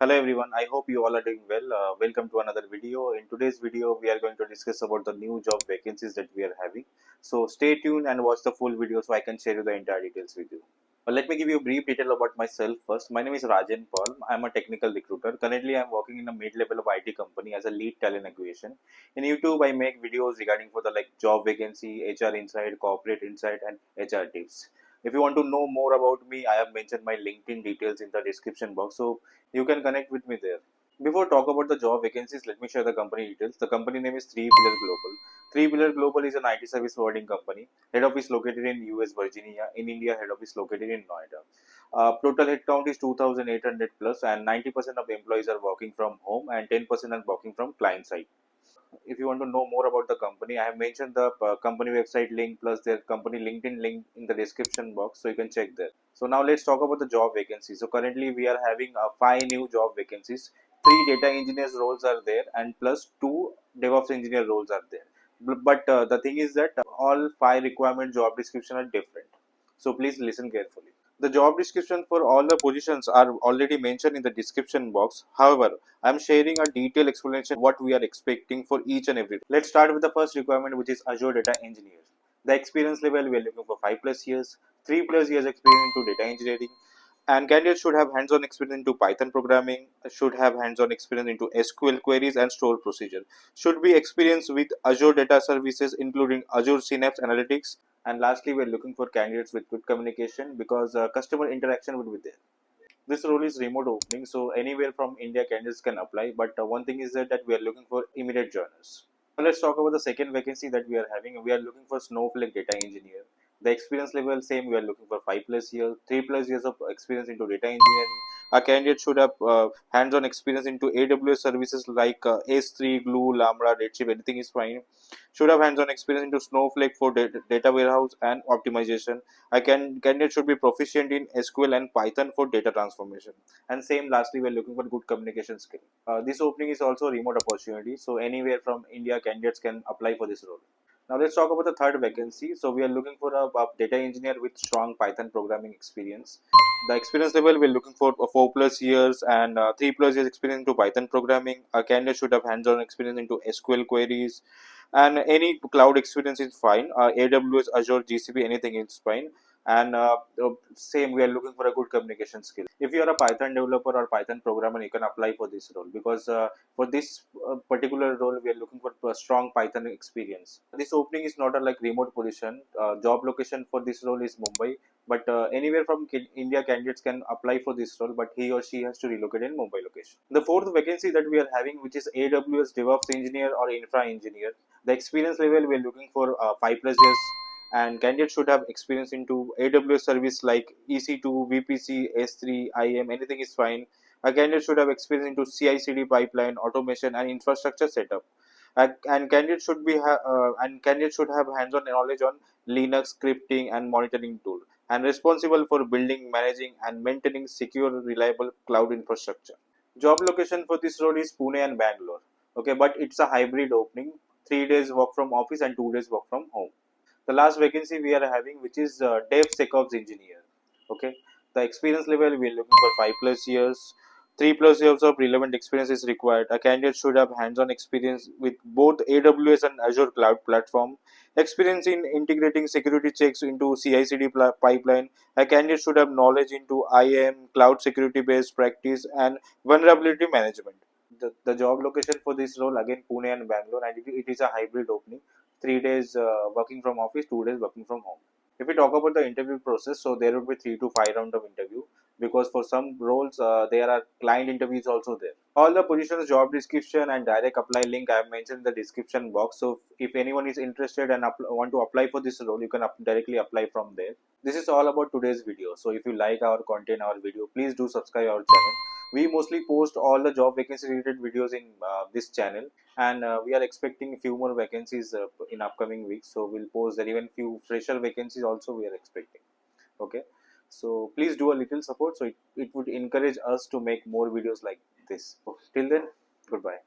Hello everyone, I hope you all are doing well. Welcome to another video. In today's video, we are going to discuss about the new job vacancies that we are having. So stay tuned and watch the full video so I can share you the entire details with you. Let me give you a brief detail about myself first. My name is Rajan Paul. I am a technical recruiter. Currently, I am working in a mid-level of IT company as a lead talent acquisition. In YouTube, I make videos regarding for the job vacancy, HR insight, corporate insight, and HR tips. If you want to know more about me, I have mentioned my LinkedIn details in the description box. So you can connect with me there. Before talk about the job vacancies, let me share the company details. The company name is Three Pillar Global. Three Pillar Global is an IT service providing company. Head office located in US Virginia. In India, head office located in Noida. Total headcount is 2,800 plus, and 90% of employees are working from home, and 10% are working from client side. If you want to know more about the company, I have mentioned the company website link plus their company LinkedIn link in the description box, so you can check there. So now let's talk about the job vacancies. So currently we are having 5 new job vacancies. 3 data engineers roles are there, and plus 2 DevOps engineer roles are there. But the thing is that all 5 requirement job description are different. So please listen carefully. The job description for all the positions are already mentioned in the description box. However, I am sharing a detailed explanation what we are expecting for each and every. Let's start with the first requirement, which is Azure Data Engineer. The experience level we are looking for 5 plus years, 3 plus years experience into data engineering, and candidates should have hands-on experience into Python programming, should have hands-on experience into SQL queries and store procedure, should be experienced with Azure Data Services, including Azure Synapse Analytics, and lastly, we're looking for candidates with good communication because customer interaction would be there. This role is remote opening, so anywhere from India candidates can apply. But one thing is that we are looking for immediate joiners. Now let's talk about the second vacancy that we are having. We are looking for Snowflake data engineer. The experience level same. We are looking for 5 plus years, 3 plus years of experience into data engineering. A candidate should have hands-on experience into AWS services like S3, Glue, Lambda, Redshift. Anything is fine. Should have hands-on experience into Snowflake for data warehouse and optimization. A candidate should be proficient in SQL and Python for data transformation. And same, lastly, we are looking for good communication skill. This opening is also a remote opportunity, so anywhere from India, candidates can apply for this role. Now let's talk about the third vacancy. So we are looking for a data engineer with strong Python programming experience. The experience level we're looking for 4 plus years and 3 plus years experience into Python programming. A candidate should have hands-on experience into SQL queries, and any cloud experience is fine. AWS, Azure, GCP, anything is fine. And same, we are looking for a good communication skill. If you are a Python developer or Python programmer, you can apply for this role because for this particular role, we are looking for a strong Python experience. This opening is not a remote position. Job location for this role is Mumbai, but anywhere from India candidates can apply for this role, but he or she has to relocate in Mumbai location. The fourth vacancy that we are having, which is AWS DevOps engineer or infra engineer. The experience level we are looking for 5 plus years, and candidates should have experience into AWS service like EC2, VPC, S3, IAM. Anything is fine. A candidate should have experience into CI/CD pipeline, automation, and infrastructure setup. And candidates should have hands-on knowledge on Linux scripting and monitoring tool, and responsible for building, managing, and maintaining secure, reliable cloud infrastructure. Job location for this role is Pune and Bangalore. Okay, but it's a hybrid opening. 3 days work from office and 2 days work from home. The last vacancy we are having, which is DevSecOps engineer. Okay, the experience level we are looking for 5 plus years. 3 plus years of relevant experience is required. A candidate should have hands-on experience with both AWS and Azure cloud platform. Experience in integrating security checks into CI/CD pipeline. A candidate should have knowledge into IAM, cloud security based practice, and vulnerability management. The job location for this role again Pune and Bangalore, and it is a hybrid opening. 3 days working from office, 2 days working from home. If we talk about the interview process, so there would be 3 to 5 rounds of interview because for some roles there are client interviews also there. All the positions job description and direct apply link I have mentioned in the description box. So if anyone is interested and want to apply for this role, you can directly apply from there. This is all about today's video. So if you like our content, our video, please do subscribe our channel. We mostly post all the job vacancy related videos in this channel, and we are expecting a few more vacancies in upcoming weeks, so we'll post there. Even few fresher vacancies also we are expecting. Okay, so please do a little support, so it would encourage us to make more videos like this. Till then, goodbye.